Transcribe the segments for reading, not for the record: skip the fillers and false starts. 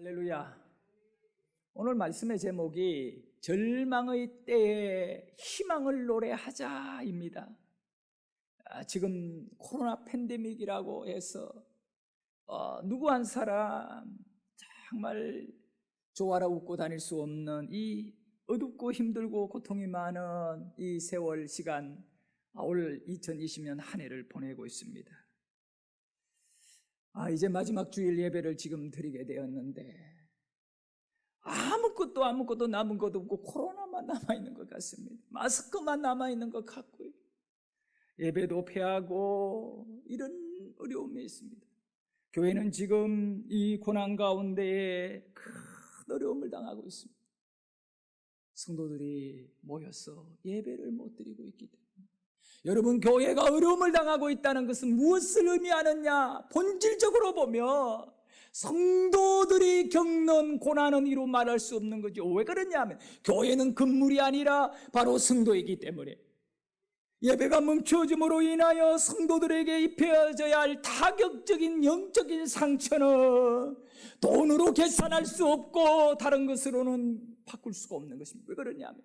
할렐루야. 오늘 말씀의 제목이 절망의 때에 희망을 노래하자입니다. 지금 코로나 팬데믹이라고 해서 누구 한 사람 정말 좋아라 웃고 다닐 수 없는 이 어둡고 힘들고 고통이 많은 이 세월 시간, 올 2020년 한 해를 보내고 있습니다. 이제 마지막 주일 예배를 지금 드리게 되었는데 아무것도 남은 것 없고 코로나만 남아있는 것 같습니다. 마스크만 남아있는 것 같고요. 예배도 폐하고 이런 어려움이 있습니다. 교회는 지금 이 고난 가운데에 큰 어려움을 당하고 있습니다. 성도들이 모여서 예배를 못 드리고 있기 때문에 여러분, 교회가 어려움을 당하고 있다는 것은 무엇을 의미하느냐? 본질적으로 보면 성도들이 겪는 고난은 이루 말할 수 없는 거죠. 왜 그러냐면 교회는 건물이 아니라 바로 성도이기 때문에 예배가 멈춰짐으로 인하여 성도들에게 입혀져야 할 타격적인 영적인 상처는 돈으로 계산할 수 없고 다른 것으로는 바꿀 수가 없는 것입니다. 왜 그러냐면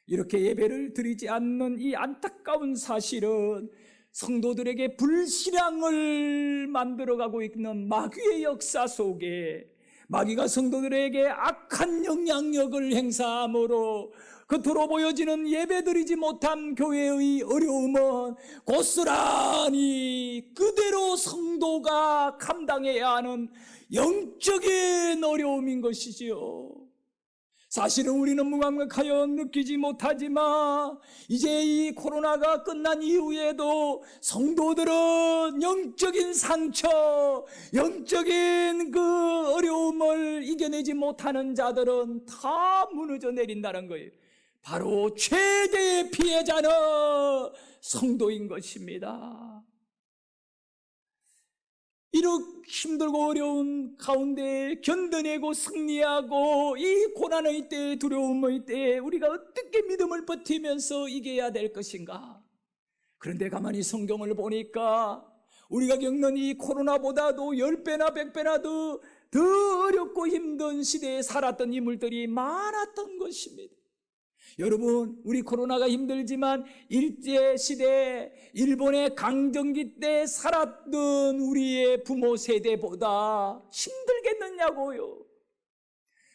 이렇게 예배를 드리지 않는 이 안타까운 사실은 성도들에게 불신앙을 만들어가고 있는 마귀의 역사 속에 마귀가 성도들에게 악한 영향력을 행사함으로 겉으로 보여지는 예배드리지 못한 교회의 어려움은 고스란히 그대로 성도가 감당해야 하는 영적인 어려움인 것이지요. 사실은 우리는 무감각하여 느끼지 못하지만 이제 이 코로나가 끝난 이후에도 성도들은 영적인 상처, 영적인 그 어려움을 이겨내지 못하는 자들은 다 무너져 내린다는 거예요. 바로 최대의 피해자는 성도인 것입니다. 이렇게 힘들고 어려운 가운데 견뎌내고 승리하고 이 고난의 때에, 두려움의 때에 우리가 어떻게 믿음을 버티면서 이겨야 될 것인가? 그런데 가만히 성경을 보니까 우리가 겪는 이 코로나보다도 10배나 100배나 더 어렵고 힘든 시대에 살았던 인물들이 많았던 것입니다. 여러분, 우리 코로나가 힘들지만 일제시대 일본의 강점기 때 살았던 우리의 부모 세대보다 힘들겠느냐고요.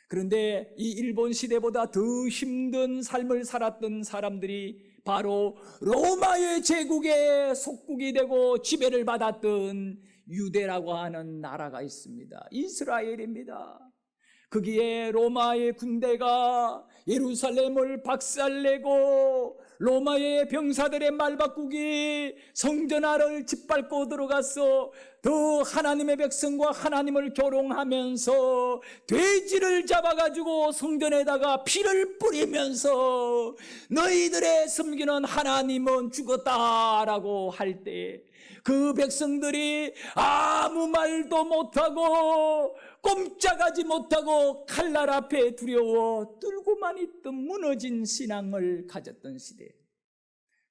그런데 이 일본 시대보다 더 힘든 삶을 살았던 사람들이 바로 로마의 제국의 속국이 되고 지배를 받았던 유대라고 하는 나라가 있습니다. 이스라엘입니다. 거기에 로마의 군대가 예루살렘을 박살내고 로마의 병사들의 말바꾸기 성전 안을 짓밟고 들어가서 더 하나님의 백성과 하나님을 조롱하면서 돼지를 잡아가지고 성전에다가 피를 뿌리면서 너희들의 섬기는 하나님은 죽었다라고 할 때 그 백성들이 아무 말도 못하고 꼼짝하지 못하고 칼날 앞에 두려워 뚫고만 있던 무너진 신앙을 가졌던 시대.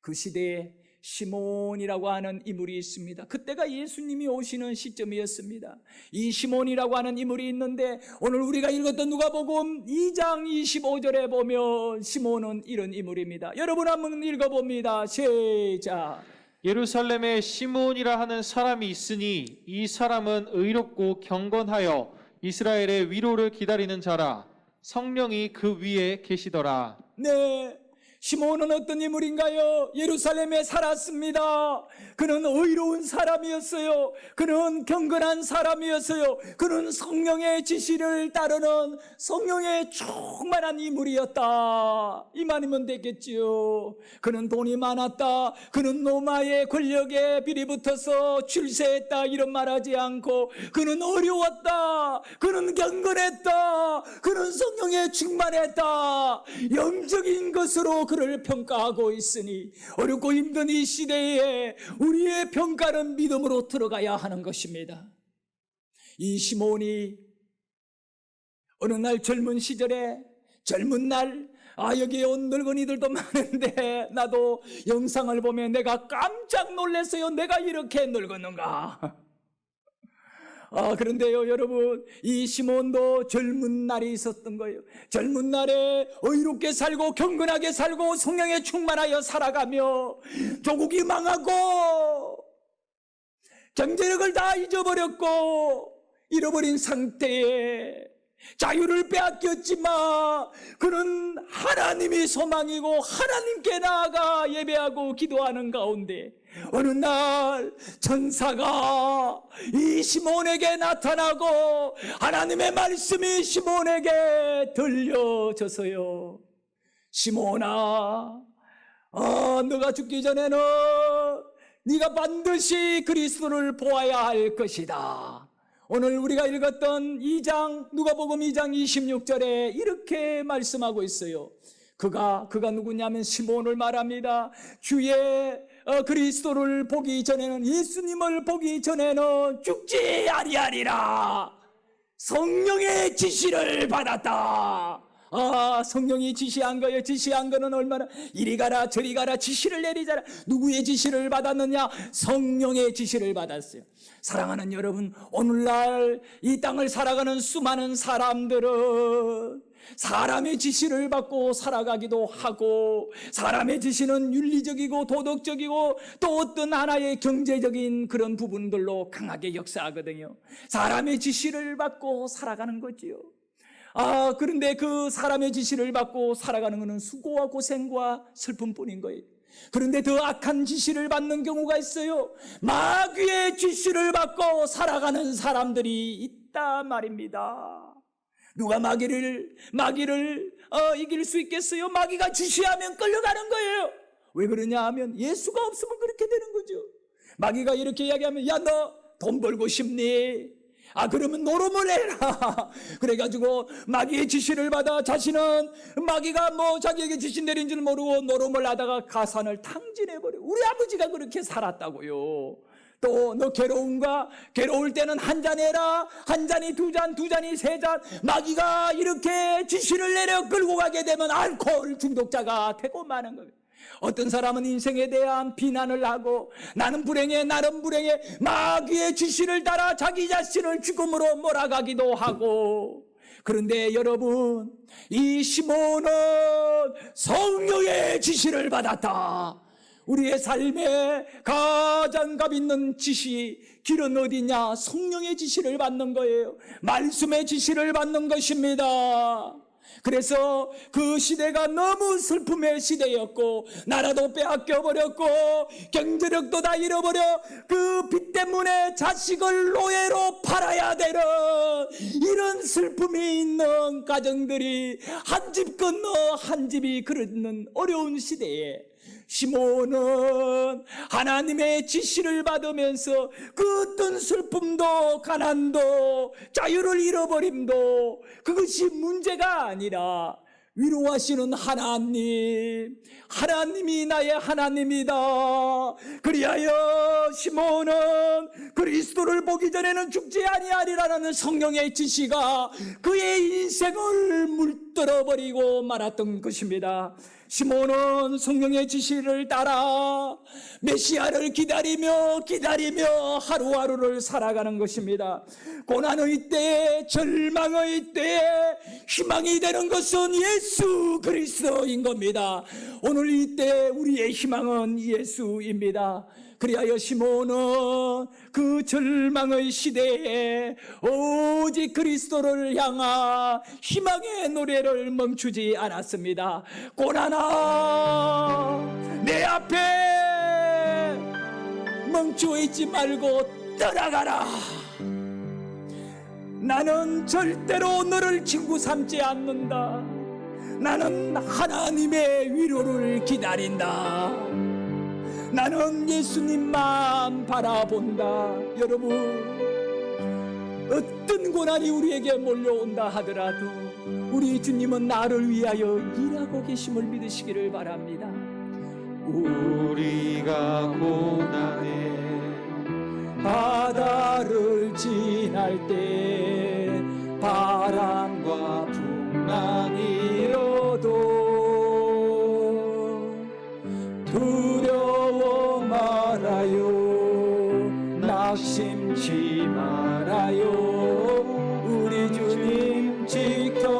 그 시대에 시몬이라고 하는 인물이 있습니다. 그때가 예수님이 오시는 시점이었습니다. 이 시몬이라고 하는 인물이 있는데 오늘 우리가 읽었던 누가복음 2장 25절에 보면 시몬은 이런 인물입니다. 여러분 한번 읽어봅니다. 시작. 예루살렘에 시몬이라 하는 사람이 있으니 이 사람은 의롭고 경건하여 이스라엘의 위로를 기다리는 자라. 성령이 그 위에 계시더라. 네, 시몬은 어떤 인물인가요? 예루살렘에 살았습니다. 그는 의로운 사람이었어요. 그는 경건한 사람이었어요. 그는 성령의 지시를 따르는 성령의 충만한 인물이었다. 이 말이면 되겠지요. 그는 돈이 많았다. 그는 로마의 권력에 비리붙어서 출세했다. 이런 말하지 않고 그는 어려웠다. 그는 경건했다. 그는 성령에 충만했다. 영적인 것으로 그를 평가하고 있으니 어렵고 힘든 이 시대에 우리의 평가는 믿음으로 들어가야 하는 것입니다. 이 시몬이 어느 날 젊은 시절에 젊은 날 여기에 온 늙은이들도 많은데 나도 영상을 보면 내가 깜짝 놀랐어요. 내가 이렇게 늙었는가? 그런데요, 여러분, 이 시몬도 젊은 날이 있었던 거예요. 젊은 날에 의롭게 살고 경건하게 살고 성령에 충만하여 살아가며 조국이 망하고 경제력을 다 잊어버렸고 잃어버린 상태에 자유를 빼앗겼지만 그는 하나님이 소망이고 하나님께 나아가 예배하고 기도하는 가운데 어느 날 천사가 이 시몬에게 나타나고 하나님의 말씀이 시몬에게 들려져서요, 시몬아, 너가 죽기 전에는 네가 반드시 그리스도를 보아야 할 것이다. 오늘 우리가 읽었던 2장, 누가복음 2장 26절에 이렇게 말씀하고 있어요. 그가 누구냐면 시몬을 말합니다. 주의 그리스도를 보기 전에는, 예수님을 보기 전에는 죽지 아니하리라. 성령의 지시를 받았다. 성령이 지시한 거예요. 지시한 거는 얼마나 이리 가라 저리 가라 지시를 내리자라. 누구의 지시를 받았느냐? 성령의 지시를 받았어요. 사랑하는 여러분, 오늘날 이 땅을 살아가는 수많은 사람들은 사람의 지시를 받고 살아가기도 하고, 사람의 지시는 윤리적이고 도덕적이고 또 어떤 하나의 경제적인 그런 부분들로 강하게 역사하거든요. 사람의 지시를 받고 살아가는 거지요. 그런데 그 사람의 지시를 받고 살아가는 것은 수고와 고생과 슬픔뿐인 거예요. 그런데 더 악한 지시를 받는 경우가 있어요. 마귀의 지시를 받고 살아가는 사람들이 있단 말입니다. 누가 마귀를 이길 수 있겠어요? 마귀가 지시하면 끌려가는 거예요. 왜 그러냐 하면 예수가 없으면 그렇게 되는 거죠. 마귀가 이렇게 이야기하면, 야, 너 돈 벌고 싶니? 그러면 노름을 해라. 그래가지고 마귀의 지시를 받아 자신은 마귀가 자기에게 지시 내린 줄 모르고 노름을 하다가 가산을 탕진해버려. 우리 아버지가 그렇게 살았다고요. 또 너 괴로울 때는 한 잔 해라. 한 잔이 두 잔, 두 잔이 세 잔. 마귀가 이렇게 지시를 내려 끌고 가게 되면 알코올 중독자가 되고 마는 거예요. 어떤 사람은 인생에 대한 비난을 하고 나는 불행해 마귀의 지시를 따라 자기 자신을 죽음으로 몰아가기도 하고. 그런데 여러분, 이 시몬은 성령의 지시를 받았다. 우리의 삶에 가장 값 있는 지시, 길은 어디냐? 성령의 지시를 받는 거예요. 말씀의 지시를 받는 것입니다. 그래서 그 시대가 너무 슬픔의 시대였고, 나라도 빼앗겨버렸고 경제력도 다 잃어버려 그 빚 때문에 자식을 노예로 팔아야 되는 이런 슬픔이 있는 가정들이 한 집 건너 한 집이 그렇는 어려운 시대에 시몬은 하나님의 지시를 받으면서 그 어떤 슬픔도 가난도 자유를 잃어버림도 그것이 문제가 아니라 위로하시는 하나님이 나의 하나님이다. 그리하여 시몬은 그리스도를 보기 전에는 죽지 아니하리라는 성령의 지시가 그의 인생을 물들어버리고 말았던 것입니다. 시몬은 성령의 지시를 따라 메시아를 기다리며 하루하루를 살아가는 것입니다. 고난의 때에, 절망의 때에 희망이 되는 것은 예수 그리스도인 겁니다. 오늘 이때 우리의 희망은 예수입니다. 그리하여 시몬은 그 절망의 시대에 오직 그리스도를 향한 희망의 노래를 멈추지 않았습니다. 고난아, 내 앞에 멈추어 있지 말고 떠나가라. 나는 절대로 너를 친구 삼지 않는다. 나는 하나님의 위로를 기다린다. 나는 예수님만 바라본다. 여러분, 어떤 고난이 우리에게 몰려온다 하더라도 우리 주님은 나를 위하여 일하고 계심을 믿으시기를 바랍니다. 우리가 고난의 바다를 지날 때 바람과 풍랑이 일어도 두려워 말아요. 낙심치 마라. 말아요. 우리 주님 지켜주시니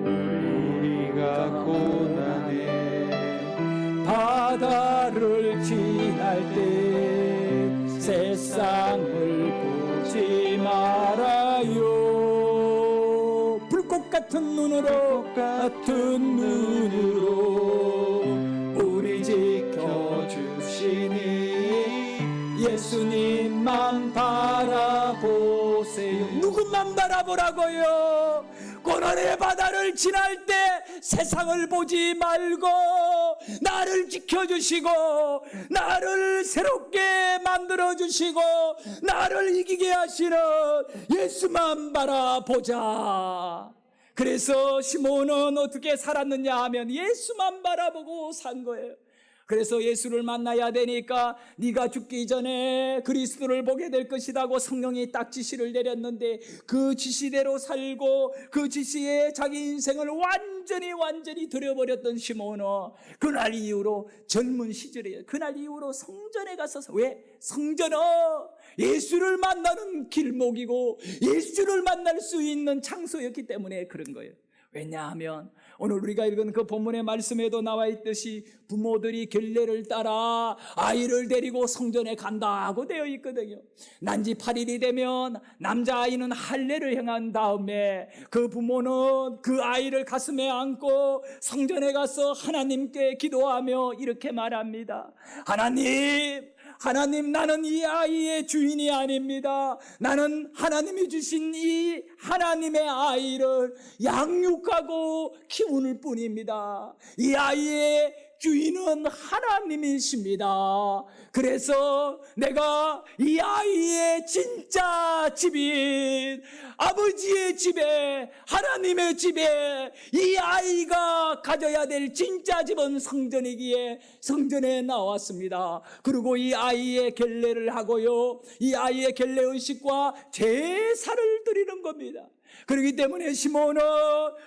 우리가 고난에 바다를 지날 때 세상을 보지 말아요. 불꽃 같은 눈으로 우리 지켜주시니 예수님만 바라보세요. 누구만 바라보라고요? 고난의 바다를 지날 때 세상을 보지 말고 나를 지켜주시고 나를 새롭게 만들어주시고 나를 이기게 하시는 예수만 바라보자. 그래서 시몬은 어떻게 살았느냐 하면 예수만 바라보고 산 거예요. 그래서 예수를 만나야 되니까 네가 죽기 전에 그리스도를 보게 될 것이라고 성령이 딱 지시를 내렸는데 그 지시대로 살고 그 지시에 자기 인생을 완전히 들여버렸던 시몬은 그날 이후로 젊은 시절에 그날 이후로 성전에 가서 왜? 성전은 예수를 만나는 길목이고 예수를 만날 수 있는 장소였기 때문에 그런 거예요. 왜냐하면 오늘 우리가 읽은 그 본문의 말씀에도 나와 있듯이 부모들이 결례를 따라 아이를 데리고 성전에 간다고 되어 있거든요. 난지 8일이 되면 남자아이는 할례를 행한 다음에 그 부모는 그 아이를 가슴에 안고 성전에 가서 하나님께 기도하며 이렇게 말합니다. 하나님, 나는 이 아이의 주인이 아닙니다. 나는 하나님이 주신 이 하나님의 아이를 양육하고 키우는 뿐입니다. 이 아이의 주인은 하나님이십니다. 그래서 내가 이 아이의 진짜 집인 아버지의 집에 하나님의 집에 이 아이가 가져야 될 진짜 집은 성전이기에 성전에 나왔습니다. 그리고 이 아이의 결례를 하고요, 이 아이의 결례 의식과 제사를 드리는 겁니다. 그렇기 때문에 시몬은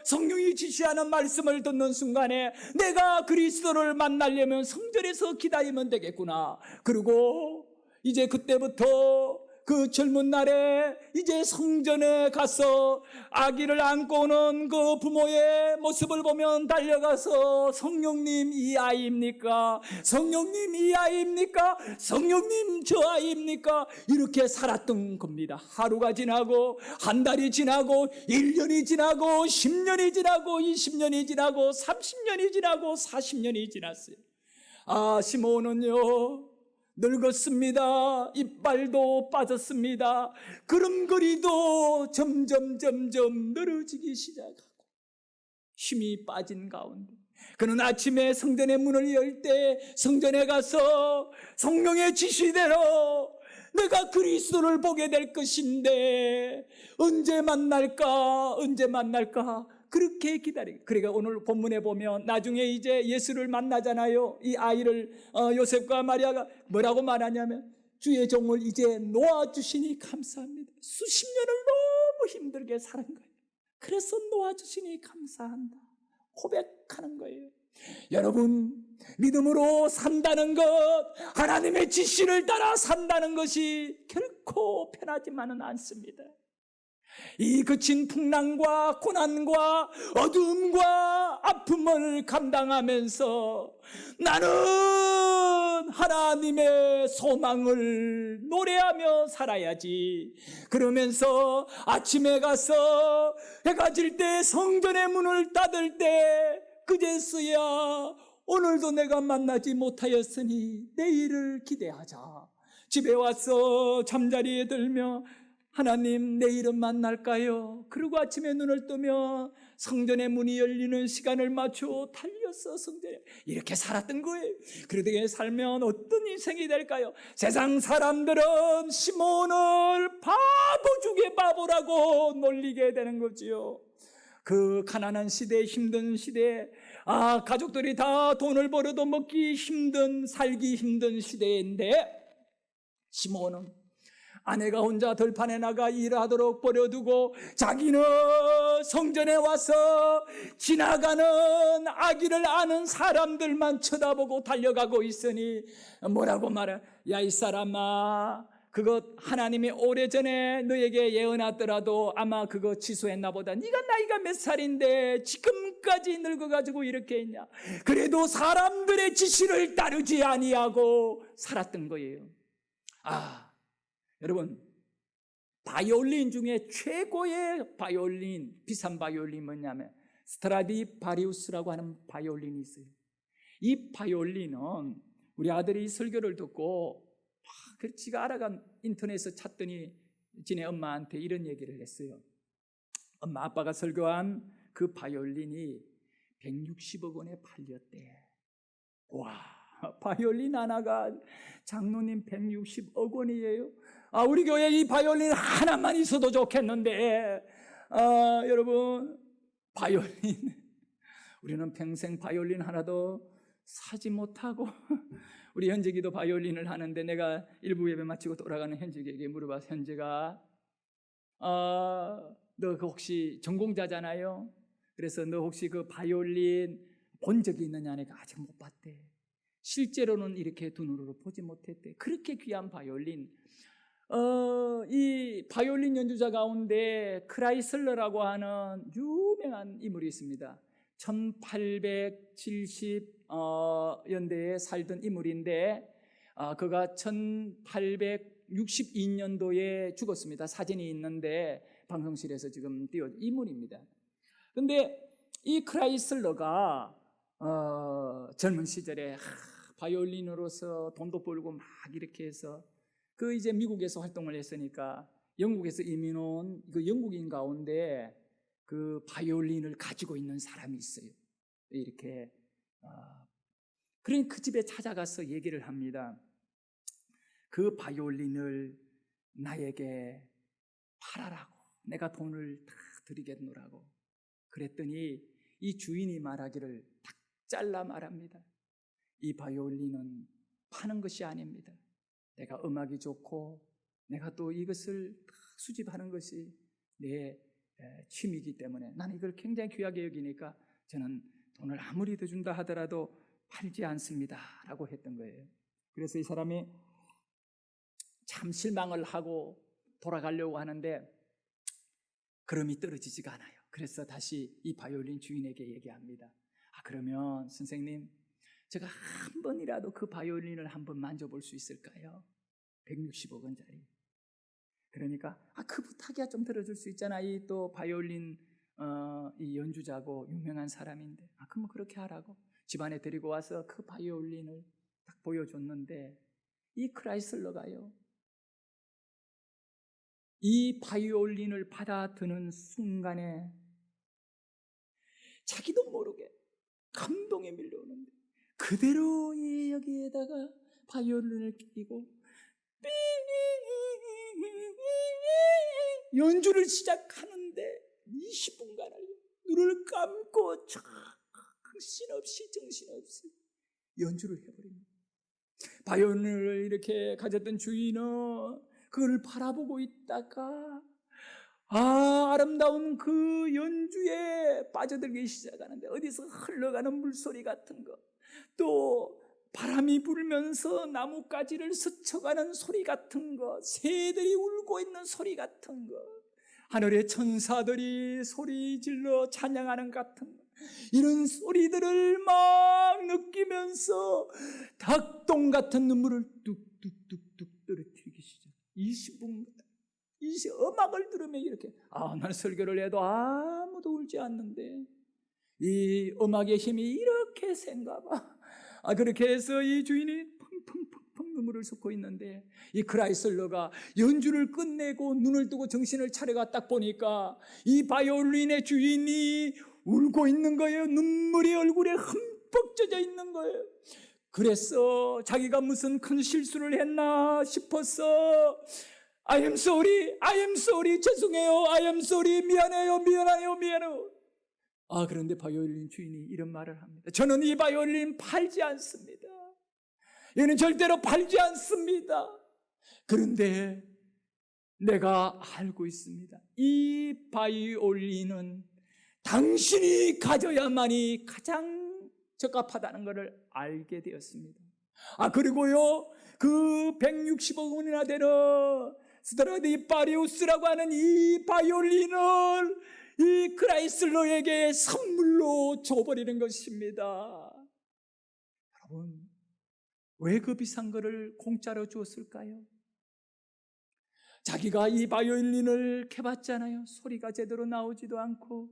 성령이 지시하는 말씀을 듣는 순간에 내가 그리스도를 만나려면 성전에서 기다리면 되겠구나. 그리고 이제 그때부터 그 젊은 날에 이제 성전에 가서 아기를 안고 오는 그 부모의 모습을 보면 달려가서 성령님 이 아이입니까? 성령님 이 아이입니까? 성령님 저 아이입니까? 이렇게 살았던 겁니다. 하루가 지나고 한 달이 지나고 1년이 지나고 10년이 지나고 20년이 지나고 30년이 지나고 40년이 지났어요. 시몬은요 늙었습니다. 이빨도 빠졌습니다. 걸음걸이도 점점 늘어지기 시작하고 힘이 빠진 가운데 그는 아침에 성전의 문을 열 때 성전에 가서 성령의 지시대로 내가 그리스도를 보게 될 것인데 언제 만날까 그렇게 기다리고. 그러니까 오늘 본문에 보면 나중에 이제 예수를 만나잖아요. 이 아이를 요셉과 마리아가 뭐라고 말하냐면 주의 종을 이제 놓아주시니 감사합니다. 수십 년을 너무 힘들게 살은 거예요. 그래서 놓아주시니 감사한다 고백하는 거예요. 여러분, 믿음으로 산다는 것, 하나님의 지시를 따라 산다는 것이 결코 편하지만은 않습니다. 이 거친 풍랑과 고난과 어두움과 아픔을 감당하면서 나는 하나님의 소망을 노래하며 살아야지. 그러면서 아침에 가서 해가 질 때 성전의 문을 닫을 때 그제서야 오늘도 내가 만나지 못하였으니 내일을 기대하자. 집에 와서 잠자리에 들며 하나님 내일은 만날까요? 그리고 아침에 눈을 뜨면 성전의 문이 열리는 시간을 맞춰 달려서 성전에 이렇게 살았던 거예요. 그렇게 살면 어떤 인생이 될까요? 세상 사람들은 시몬을 바보 중에 바보라고 놀리게 되는 거지요. 그 가난한 시대, 힘든 시대, 가족들이 다 돈을 벌어도 먹기 힘든, 살기 힘든 시대인데 시몬은 아내가 혼자 들판에 나가 일하도록 버려두고 자기는 성전에 와서 지나가는 아기를 아는 사람들만 쳐다보고 달려가고 있으니 뭐라고 말해? 야, 이 사람아, 그거 하나님이 오래전에 너에게 예언하더라도 아마 그거 취소했나 보다. 네가 나이가 몇 살인데 지금까지 늙어가지고 이렇게 했냐? 그래도 사람들의 지시를 따르지 아니하고 살았던 거예요. 여러분, 바이올린 중에 최고의 바이올린, 비싼 바이올린 뭐냐면 스트라디바리우스라고 하는 바이올린이 있어요. 이 바이올린은 우리 아들이 설교를 듣고 지가 알아간 인터넷에서 찾더니 지네 엄마한테 이런 얘기를 했어요. 엄마, 아빠가 설교한 그 바이올린이 160억 원에 팔렸대. 와, 바이올린 하나가 장로님 160억 원이에요. 우리 교회에 이 바이올린 하나만 있어도 좋겠는데, 여러분, 바이올린, 우리는 평생 바이올린 하나도 사지 못하고, 우리 현직이도 바이올린을 하는데, 내가 일부 예배 마치고 돌아가는 현직에게 물어봐서, 현직아, 너 혹시 전공자잖아요? 그래서 너 혹시 그 바이올린 본 적이 있느냐? 내가 아직 못 봤대. 실제로는 이렇게 두 눈으로 보지 못했대. 그렇게 귀한 바이올린. 이 바이올린 연주자 가운데 크라이슬러라고 하는 유명한 인물이 있습니다. 1870년대에 살던 인물인데, 그가 1862년도에 죽었습니다. 사진이 있는데 방송실에서 지금 띄워진 인물입니다. 그런데 이 크라이슬러가 젊은 시절에 바이올린으로서 돈도 벌고 막 이렇게 해서 그 이제 미국에서 활동을 했으니까 영국에서 이민 온 그 영국인 가운데 그 바이올린을 가지고 있는 사람이 있어요. 이렇게 그러니 그 집에 찾아가서 얘기를 합니다. 그 바이올린을 나에게 팔아라고, 내가 돈을 다 드리겠노라고. 그랬더니 이 주인이 말하기를 딱 잘라 말합니다. 이 바이올린은 파는 것이 아닙니다. 내가 음악이 좋고 내가 또 이것을 수집하는 것이 내 취미이기 때문에 나는 이걸 굉장히 귀하게 여기니까 저는 돈을 아무리 더 준다 하더라도 팔지 않습니다 라고 했던 거예요. 그래서 이 사람이 참 실망을 하고 돌아가려고 하는데 걸음이 떨어지지가 않아요. 그래서 다시 이 바이올린 주인에게 얘기합니다. 그러면 선생님, 제가 한 번이라도 그 바이올린을 한번 만져볼 수 있을까요? 160억 원짜리. 그러니까 그 부탁이야 좀 들어줄 수 있잖아. 이 또 바이올린 이 연주자고 유명한 사람인데, 그럼 그렇게 하라고 집안에 데리고 와서 그 바이올린을 딱 보여줬는데, 이 크라이슬러가요, 이 바이올린을 받아드는 순간에 자기도 모르게 감동에 밀려오는데 그대로 여기에다가 바이올린을 끼고 연주를 시작하는데 20분간 눈을 감고 정신없이 연주를 해버립니다. 바이올린을 이렇게 가졌던 주인은 그걸 바라보고 있다가 아름다운 그 연주에 빠져들기 시작하는데, 어디서 흘러가는 물소리 같은 거, 또 바람이 불면서 나뭇가지를 스쳐가는 소리 같은 거, 새들이 울고 있는 소리 같은 거, 하늘의 천사들이 소리 질러 찬양하는 같은 거, 이런 소리들을 막 느끼면서 닭똥 같은 눈물을 뚝뚝뚝뚝 떨어뜨리기 시작. 20분 이 음악을 들으면 이렇게, 나는 설교를 해도 아무도 울지 않는데 이 음악의 힘이 이렇게 센가 봐. 그렇게 해서 이 주인이 펑펑펑펑 눈물을 쏟고 있는데, 이 크라이슬러가 연주를 끝내고 눈을 뜨고 정신을 차려가 딱 보니까 이 바이올린의 주인이 울고 있는 거예요. 눈물이 얼굴에 흠뻑 젖어 있는 거예요. 그래서 자기가 무슨 큰 실수를 했나 싶어서 I am sorry, 죄송해요, I am sorry, 미안해요. 그런데 바이올린 주인이 이런 말을 합니다. 저는 이 바이올린 팔지 않습니다. 얘는 절대로 팔지 않습니다. 그런데 내가 알고 있습니다. 이 바이올린은 당신이 가져야만이 가장 적합하다는 것을 알게 되었습니다. 그리고요, 그 160억 원이나 되는 스트라디바리우스라고 하는 이 바이올린을 이 크라이슬러에게 선물로 줘버리는 것입니다. 여러분, 왜 그 비싼 거를 공짜로 주었을까요? 자기가 이 바이올린을 캐봤잖아요. 소리가 제대로 나오지도 않고.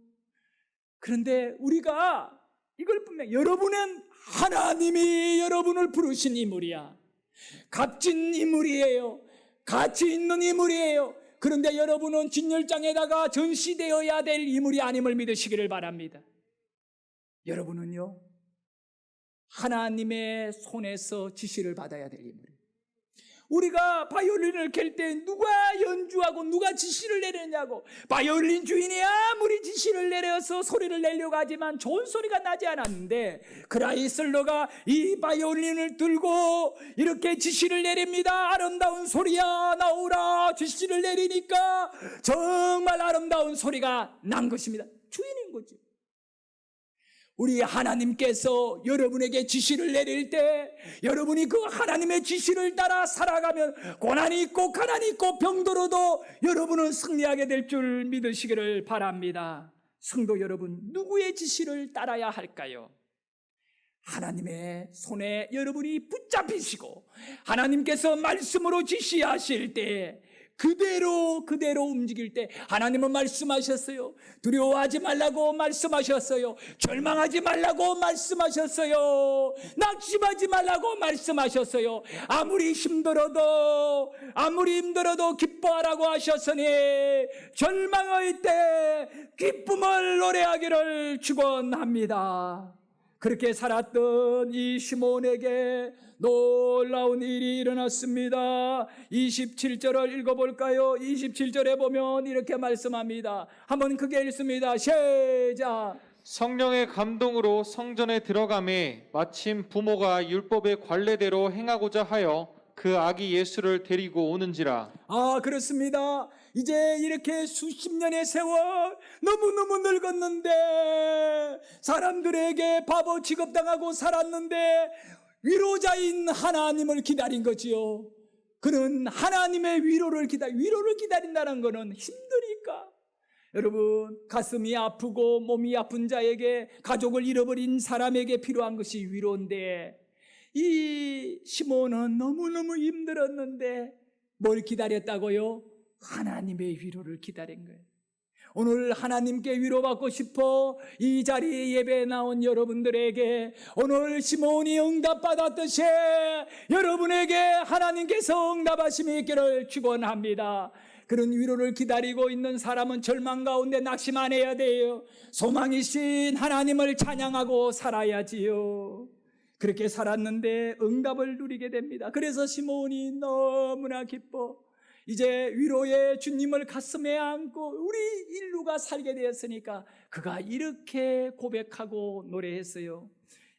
그런데 우리가 이걸 분명, 여러분은 하나님이 여러분을 부르신 인물이야. 값진 인물이에요. 가치 있는 인물이에요. 그런데 여러분은 진열장에다가 전시되어야 될 인물이 아님을 믿으시기를 바랍니다. 여러분은요, 하나님의 손에서 지시를 받아야 될 인물이에요. 우리가 바이올린을 켤 때 누가 연주하고 누가 지시를 내리냐고, 바이올린 주인이 아무리 지시를 내려서 소리를 내려고 하지만 좋은 소리가 나지 않았는데 크라이슬러가 이 바이올린을 들고 이렇게 지시를 내립니다. 아름다운 소리야 나오라 지시를 내리니까 정말 아름다운 소리가 난 것입니다. 주인인 거죠. 우리 하나님께서 여러분에게 지시를 내릴 때 여러분이 그 하나님의 지시를 따라 살아가면 고난이 있고 가난이 있고 병들어도 여러분은 승리하게 될 줄 믿으시기를 바랍니다. 성도 여러분, 누구의 지시를 따라야 할까요? 하나님의 손에 여러분이 붙잡히시고 하나님께서 말씀으로 지시하실 때 그대로 움직일 때 하나님은 말씀하셨어요. 두려워하지 말라고 말씀하셨어요. 절망하지 말라고 말씀하셨어요. 낙심하지 말라고 말씀하셨어요. 아무리 힘들어도 기뻐하라고 하셨으니 절망의 때 기쁨을 노래하기를 축원합니다. 그렇게 살았던 이 시몬에게 놀라운 일이 일어났습니다. 27절을 읽어볼까요? 27절에 보면 이렇게 말씀합니다. 한번 크게 읽습니다. 시작. 성령의 감동으로 성전에 들어가매 마침 부모가 율법의 관례대로 행하고자 하여 그 아기 예수를 데리고 오는지라. 그렇습니다. 이제 이렇게 수십 년의 세월 너무너무 늙었는데 사람들에게 바보 취급당하고 살았는데 위로자인 하나님을 기다린 거지요. 그는 하나님의 위로를 기다린다는 것은 힘드니까. 여러분, 가슴이 아프고 몸이 아픈 자에게, 가족을 잃어버린 사람에게 필요한 것이 위로인데 이 시몬은 너무너무 힘들었는데 뭘 기다렸다고요? 하나님의 위로를 기다린 거예요. 오늘 하나님께 위로받고 싶어 이 자리에 예배에 나온 여러분들에게 오늘 시몬이 응답받았듯이 여러분에게 하나님께서 응답하심이 있기를 축원합니다. 그런 위로를 기다리고 있는 사람은 절망 가운데 낙심 안 해야 돼요. 소망이신 하나님을 찬양하고 살아야지요. 그렇게 살았는데 응답을 누리게 됩니다. 그래서 시몬이 너무나 기뻐 이제 위로의 주님을 가슴에 안고 우리 인류가 살게 되었으니까 그가 이렇게 고백하고 노래했어요.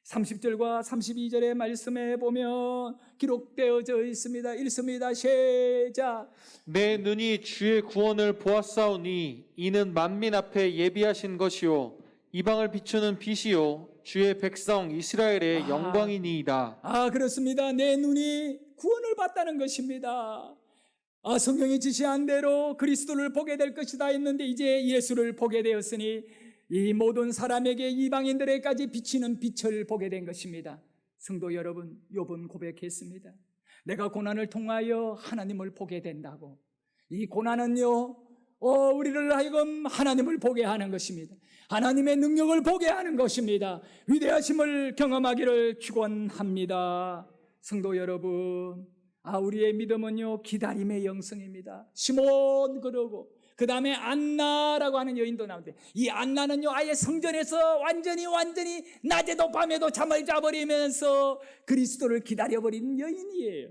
30절과 32절의 말씀에 보면 기록되어져 있습니다. 읽습니다. 시작. 내 눈이 주의 구원을 보았사오니 이는 만민 앞에 예비하신 것이요 이방을 비추는 빛이요 주의 백성 이스라엘의 영광이니이다. 그렇습니다. 내 눈이 구원을 봤다는 것입니다. 성경이 지시한 대로 그리스도를 보게 될 것이다 했는데 이제 예수를 보게 되었으니 이 모든 사람에게 이방인들에게까지 비치는 빛을 보게 된 것입니다. 성도 여러분, 욥은 고백했습니다. 내가 고난을 통하여 하나님을 보게 된다고. 이 고난은요, 우리를 하여금 하나님을 보게 하는 것입니다. 하나님의 능력을 보게 하는 것입니다. 위대하심을 경험하기를 축원합니다. 성도 여러분, 우리의 믿음은요 기다림의 영성입니다. 시몬 그러고 그 다음에 안나라고 하는 여인도 나오는데 이 안나는요 아예 성전에서 완전히 낮에도 밤에도 잠을 자버리면서 그리스도를 기다려버린 여인이에요.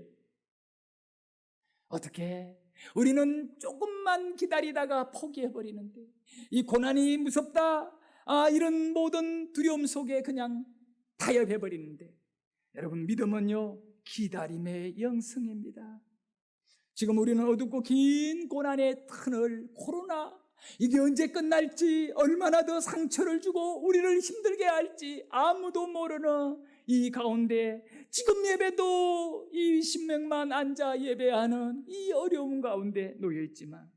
어떻게? 우리는 조금만 기다리다가 포기해버리는데 이 고난이 무섭다 이런 모든 두려움 속에 그냥 타협해버리는데 여러분 믿음은요 기다림의 영성입니다. 지금 우리는 어둡고 긴 고난의 터널, 코로나, 이게 언제 끝날지, 얼마나 더 상처를 주고 우리를 힘들게 할지 아무도 모르는 이 가운데 지금 예배도 이 10명만 앉아 예배하는 이 어려움 가운데 놓여 있지만,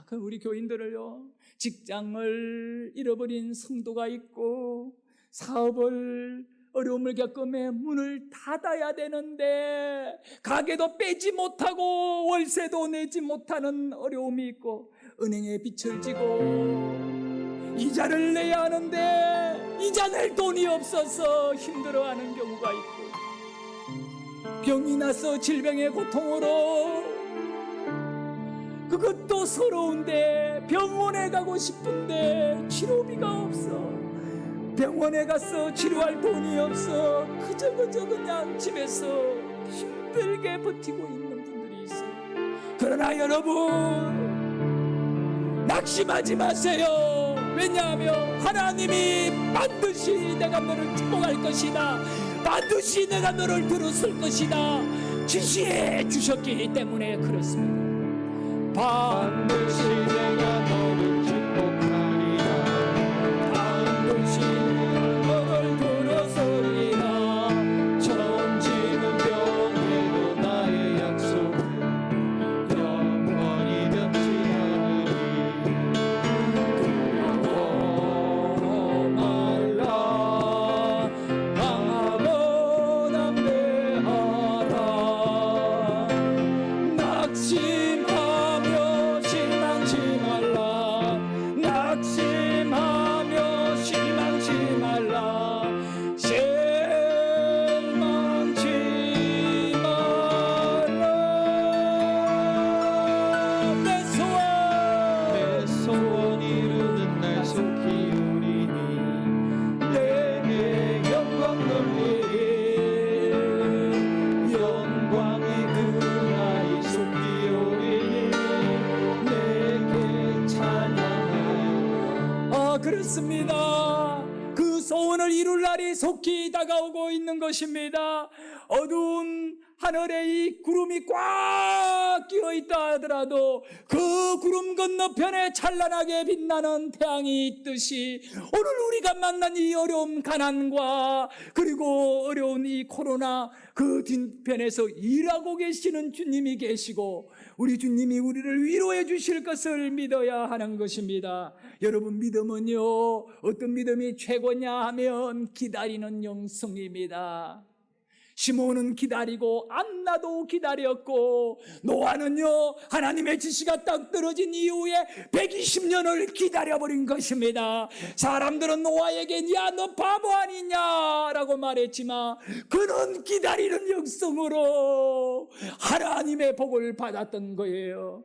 그 우리 교인들을요, 직장을 잃어버린 성도가 있고 사업을 어려움을 겪으며 문을 닫아야 되는데 가게도 빼지 못하고 월세도 내지 못하는 어려움이 있고 은행에 빚을 지고 이자를 내야 하는데 이자 낼 돈이 없어서 힘들어하는 경우가 있고, 병이 나서 질병의 고통으로 그것도 서러운데 병원에 가고 싶은데 치료비가 없어, 병원에 가서 치료할 돈이 없어 그저 그냥 집에서 힘들게 버티고 있는 분들이 있어요. 그러나 여러분, 낙심하지 마세요. 왜냐하면 하나님이 반드시 내가 너를 축복할 것이다, 반드시 내가 너를 들었을 것이다 지시해 주셨기 때문에 그렇습니다. 반드시 내가 너를 축복하리라, 반드시 너를 들었으리라, 천지는 변해도 나의 약속은 영원히 변치하리니 두려워 말라, 강하고 담대하라, 낙심하며 실망치 말라, 낙심하며 실망치 말라, 실망치 말라. 내 소원, 내 소원 이루는 날 속히 오리니 내게 영광 돌리리, 영광이 그날이 속히 오리니 내게 찬양하여. 그렇습니다. 그 소원을 이룰 날이 속히 다가오고 있는 것입니다. 어두운 하늘에 이 구름이 꽉 끼어 있다 하더라도 그 구름 건너편에 찬란하게 빛나는 태양이 있듯이 오늘 우리가 만난 이 어려움, 가난과 그리고 어려운 이 코로나, 그 뒤편에서 일하고 계시는 주님이 계시고 우리 주님이 우리를 위로해 주실 것을 믿어야 하는 것입니다. 여러분, 믿음은요, 어떤 믿음이 최고냐 하면 기다리는 영성입니다. 시몬은 기다리고 안나도 기다렸고 노아는요, 하나님의 지시가 딱 떨어진 이후에 120년을 기다려버린 것입니다. 사람들은 노아에게 야, 너 바보 아니냐라고 말했지만 그는 기다리는 영성으로 하나님의 복을 받았던 거예요.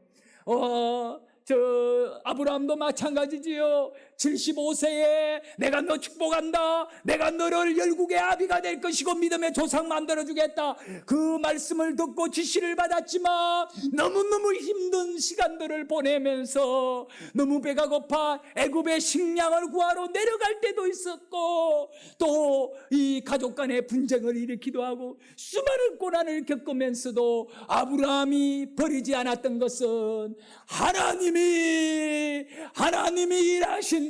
아브라함도 마찬가지지요. 75세에 내가 너 축복한다, 내가 너를 열국의 아비가 될 것이고 믿음의 조상 만들어주겠다, 그 말씀을 듣고 지시를 받았지만 너무너무 힘든 시간들을 보내면서 너무 배가 고파 애굽의 식량을 구하러 내려갈 때도 있었고, 또 이 가족 간의 분쟁을 일으키기도 하고 수많은 고난을 겪으면서도 아브라함이 버리지 않았던 것은 하나님이 일하신다.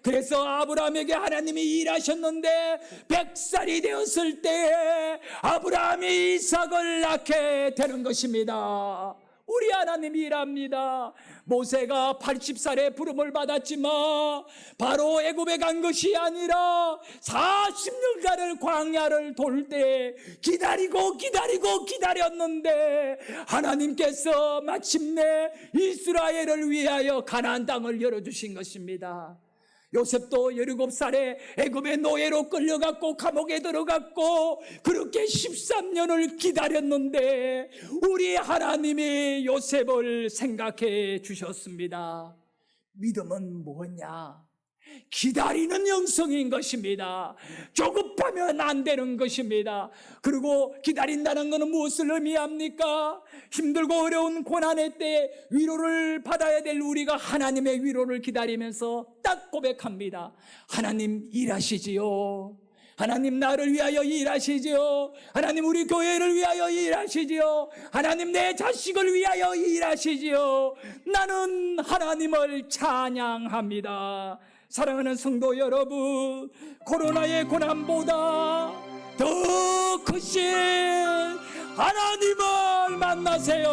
그래서 아브라함에게 하나님이 일하셨는데 100살이 되었을 때 아브라함이 이삭을 낳게 되는 것입니다. 우리 하나님이 일합니다. 모세가 80살에 부름을 받았지만 바로 애굽에 간 것이 아니라 40년간을 광야를 돌 때 기다렸는데 하나님께서 마침내 이스라엘을 위하여 가나안 땅을 열어주신 것입니다. 요셉도 17살에 애굽의 노예로 끌려갔고 감옥에 들어갔고 그렇게 13년을 기다렸는데 우리 하나님이 요셉을 생각해 주셨습니다. 믿음은 뭐냐? 기다리는 영성인 것입니다. 조급하면 안 되는 것입니다. 그리고 기다린다는 것은 무엇을 의미합니까? 힘들고 어려운 고난의 때에 위로를 받아야 될 우리가 하나님의 위로를 기다리면서 딱 고백합니다. 하나님 일하시지요. 하나님 나를 위하여 일하시지요. 하나님 우리 교회를 위하여 일하시지요. 하나님 내 자식을 위하여 일하시지요. 나는 하나님을 찬양합니다. 사랑하는 성도 여러분, 코로나의 고난보다 더 크신 하나님을 만나세요.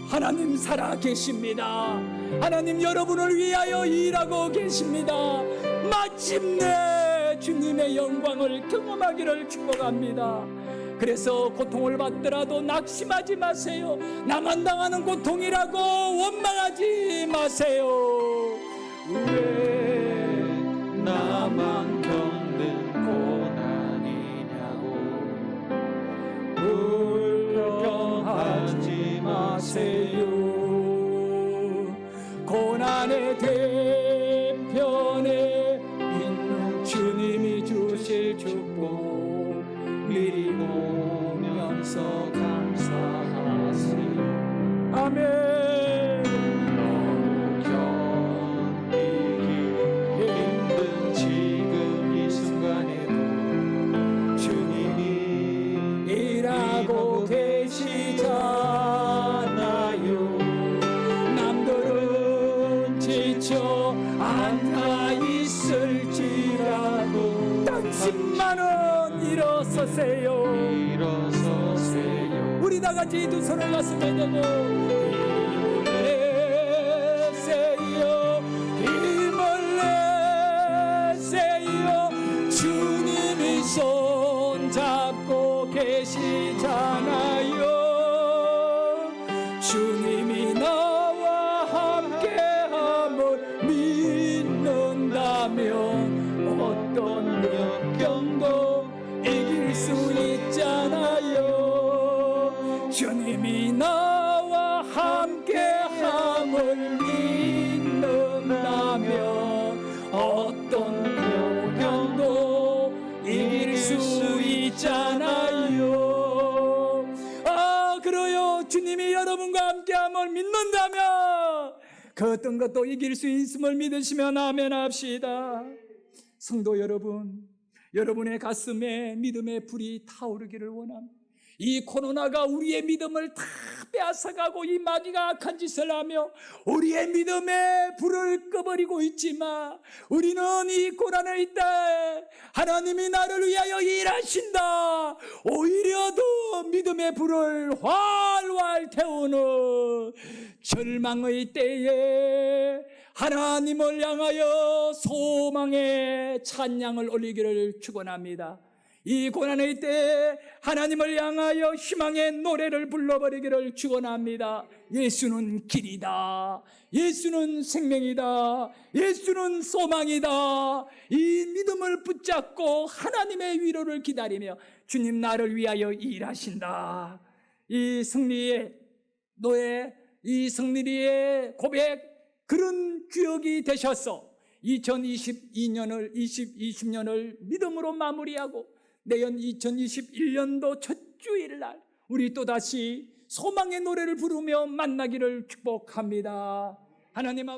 하나님 살아계십니다. 하나님 여러분을 위하여 일하고 계십니다. 마침내 주님의 영광을 경험하기를 축복합니다. 그래서 고통을 받더라도 낙심하지 마세요. 나만 당하는 고통이라고 원망하지 마세요. 왜 나만 겪는 고난이냐고 불평하지 마세요. 고난의 대편에 있는 주님이 주실 축복 미리 보면서 감사하세요. 아멘. 힘든 지금 이 순간에도 주님이 일하고 계시잖아요. 남들은 지쳐 앉아 있을지라도 당신만은 일어서세요. 일어서세요. 우리 다 같이 두 손을 가슴에 대고 힘을 내세요. 주님이 손 잡고 계시잖아요. 주님이 나와 함께함을 믿는다면 어떤 역경도 이길 수 있잖아요. 주님이 나와 함께함을 믿는다면 어떤 고난도 이길 수 있잖아요. 아, 그래요. 주님이 여러분과 함께함을 믿는다면 그 어떤 것도 이길 수 있음을 믿으시면 아멘 합시다. 성도 여러분, 여러분의 가슴에 믿음의 불이 타오르기를 원합니다. 이 코로나가 우리의 믿음을 다 빼앗아가고 이 마귀가 악한 짓을 하며 우리의 믿음의 불을 꺼버리고 있지만 우리는 이 고난의 때 하나님이 나를 위하여 일하신다. 오히려 더 믿음의 불을 활활 태우는 절망의 때에 하나님을 향하여 소망의 찬양을 올리기를 축원합니다. 이 고난의 때에 하나님을 향하여 희망의 노래를 불러버리기를 축원합니다. 예수는 길이다. 예수는 생명이다. 예수는 소망이다. 이 믿음을 붙잡고 하나님의 위로를 기다리며 주님 나를 위하여 일하신다. 이 승리의 노예, 이 승리의 고백, 그런 기억이 되셔서 2020년을 믿음으로 마무리하고 내년 2021년도 첫 주일날 우리 또다시 소망의 노래를 부르며 만나기를 축복합니다. 하나님 아버지